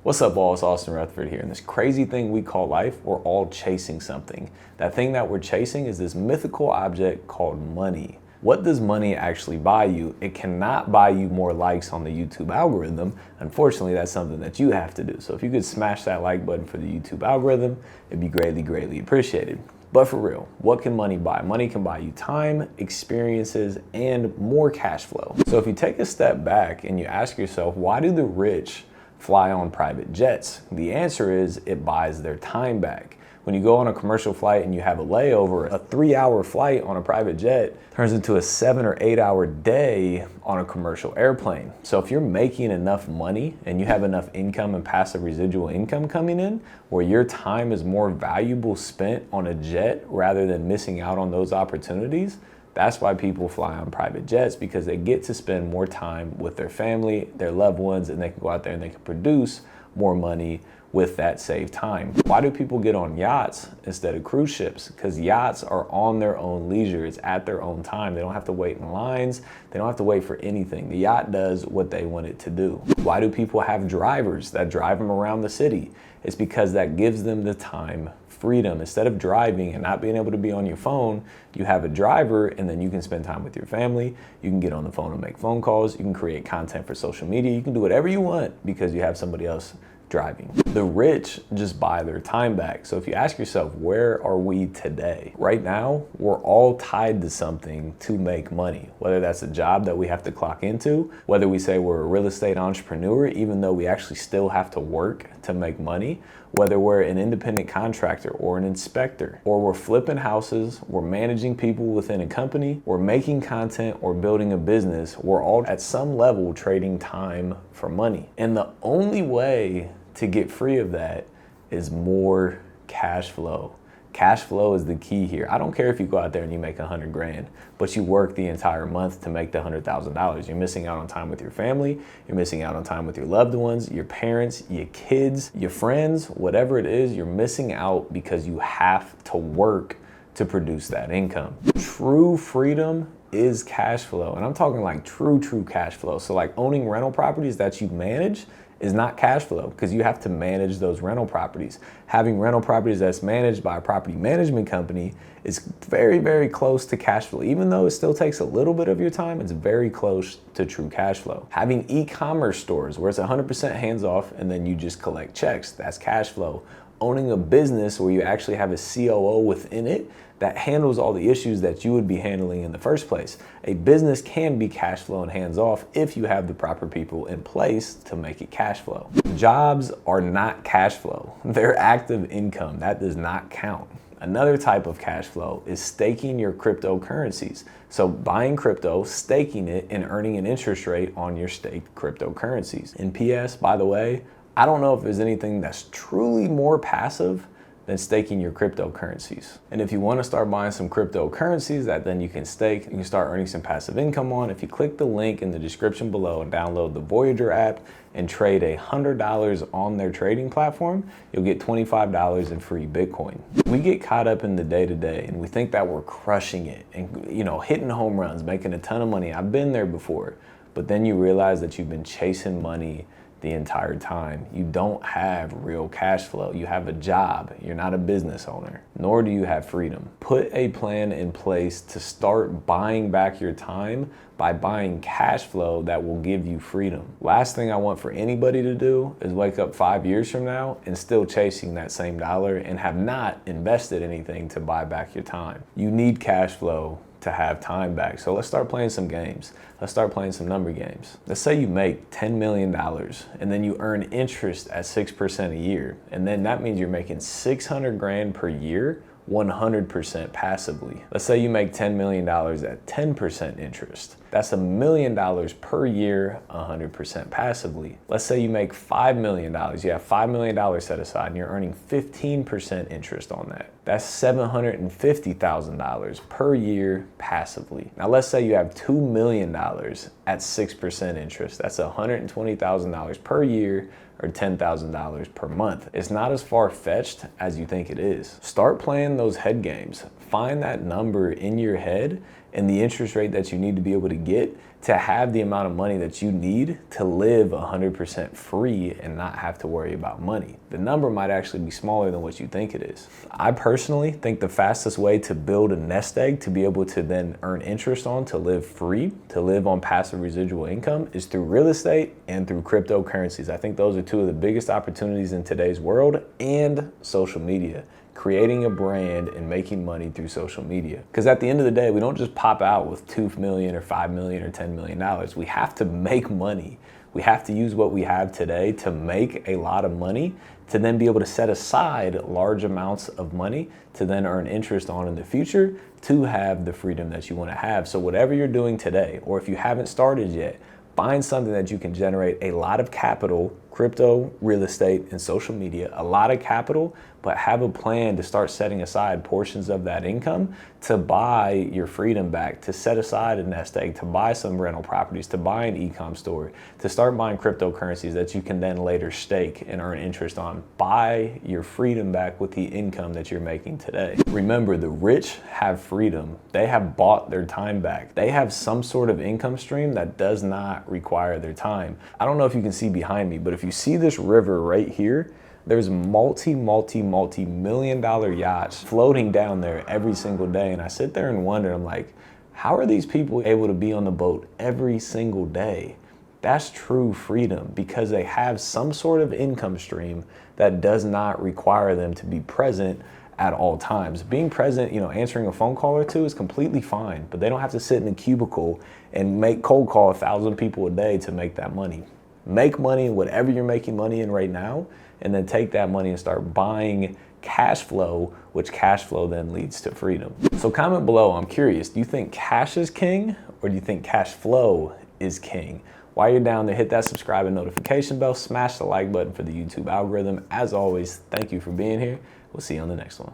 What's up, all? It's Austin Rutherford here. And this crazy thing we call life, we're all chasing something. That thing that we're chasing is this mythical object called money. What does money actually buy you? It cannot buy you more likes on the YouTube algorithm. Unfortunately, that's something that you have to do. So if you could smash that like button for the YouTube algorithm, it'd be greatly, greatly appreciated. But for real, what can money buy? Money can buy you time, experiences, and more cash flow. So if you take a step back and you ask yourself, why do the rich fly on private jets? The answer is it buys their time back. When you go on a commercial flight and you have a layover, a 3-hour flight on a private jet turns into a 7 or 8 hour day on a commercial airplane. So if you're making enough money and you have enough income and passive residual income coming in, where your time is more valuable spent on a jet rather than missing out on those opportunities, that's why people fly on private jets, because they get to spend more time with their family, their loved ones, and they can go out there and they can produce more money with that saved time. Why do people get on yachts instead of cruise ships? Because yachts are on their own leisure. It's at their own time. They don't have to wait in lines. They don't have to wait for anything. The yacht does what they want it to do. Why do people have drivers that drive them around the city? It's because that gives them the time freedom. Instead of driving and not being able to be on your phone, you have a driver, and then you can spend time with your family. You can get on the phone and make phone calls. You can create content for social media. You can do whatever you want because you have somebody else driving. The rich just buy their time back. So if you ask yourself, where are we today? Right now, we're all tied to something to make money, whether that's a job that we have to clock into, whether we say we're a real estate entrepreneur, even though we actually still have to work to make money, whether we're an independent contractor or an inspector, or we're flipping houses, we're managing people within a company, we're making content or building a business, we're all at some level trading time for money. And the only way to get free of that is more cash flow. Cash flow is the key here. I don't care if you go out there and you make 100 grand, but you work the entire month to make the $100,000. You're missing out on time with your family. You're missing out on time with your loved ones, your parents, your kids, your friends, whatever it is, you're missing out because you have to work to produce that income. True freedom is cash flow. And I'm talking like true cash flow. So like owning rental properties that you manage is not cash flow, because you have to manage those rental properties. Having rental properties that's managed by a property management company is very, very close to cash flow. Even though it still takes a little bit of your time, it's very close to true cash flow. Having e-commerce stores where it's 100% hands off and then you just collect checks, that's cash flow. Owning a business where you actually have a C.O.O. within it that handles all the issues that you would be handling in the first place. A business can be cash flow and hands off if you have the proper people in place to make it cash flow. Jobs are not cash flow. They're active income. That does not count. Another type of cash flow is staking your cryptocurrencies. So buying crypto, staking it, and earning an interest rate on your staked cryptocurrencies. And PS, by the way, I don't know if there's anything that's truly more passive than staking your cryptocurrencies. And if you want to start buying some cryptocurrencies that then you can stake, you can start earning some passive income on, if you click the link in the description below and download the Voyager app and trade $100 on their trading platform, you'll get $25 in free Bitcoin. We get caught up in the day-to-day and we think that we're crushing it and, hitting home runs, making a ton of money. I've been there before, but then you realize that you've been chasing money the entire time. You don't have real cash flow. You have a job. You're not a business owner, nor do you have freedom. Put a plan in place to start buying back your time by buying cash flow that will give you freedom. Last thing I want for anybody to do is wake up 5 years from now and still chasing that same dollar and have not invested anything to buy back your time. You need cash flow to have time back. So let's start playing some games. Let's start playing some number games. Let's say you make $10 million and then you earn interest at 6% a year. And then that means you're making 600 grand per year, 100% passively. Let's say you make $10 million at 10% interest. That's $1 million per year, 100% passively. Let's say you make $5 million. You have $5 million set aside and you're earning 15% interest on that. That's $750,000 per year passively. Now let's say you have $2 million at 6% interest. That's $120,000 per year, or $10,000 per month. It's not as far-fetched as you think it is. Start playing those head games. Find that number in your head and the interest rate that you need to be able to get, to have the amount of money that you need to live 100% free and not have to worry about money. The number might actually be smaller than what you think it is. I personally think the fastest way to build a nest egg to be able to then earn interest on, to live free, to live on passive residual income is through real estate and through cryptocurrencies. I think those are two of the biggest opportunities in today's world, and social media. Creating a brand and making money through social media. Because at the end of the day, we don't just pop out with $2 million or $5 million or $10 million. We have to make money. We have to use what we have today to make a lot of money, to then be able to set aside large amounts of money to then earn interest on in the future, to have the freedom that you want to have. So whatever you're doing today, or if you haven't started yet, find something that you can generate a lot of capital, crypto, real estate, and social media, a lot of capital, but have a plan to start setting aside portions of that income to buy your freedom back, to set aside a nest egg, to buy some rental properties, to buy an e-com store, to start buying cryptocurrencies that you can then later stake and earn interest on. Buy your freedom back with the income that you're making today. Remember, the rich have freedom. They have bought their time back. They have some sort of income stream that does not require their time. I don't know if you can see behind me, but if you see this river right here, there's multi-million dollar yachts floating down there every single day. And I sit there and wonder, I'm like, how are these people able to be on the boat every single day? That's true freedom, because they have some sort of income stream that does not require them to be present at all times. Being present, answering a phone call or two is completely fine, but they don't have to sit in a cubicle and cold call 1,000 people a day to make that money. Make money in whatever you're making money in right now, and then take that money and start buying cash flow, which cash flow then leads to freedom. So comment below, I'm curious, do you think cash is king, or do you think cash flow is king? While you're down there, hit that subscribe and notification bell, smash the like button for the YouTube algorithm. As always, thank you for being here. We'll see you on the next one.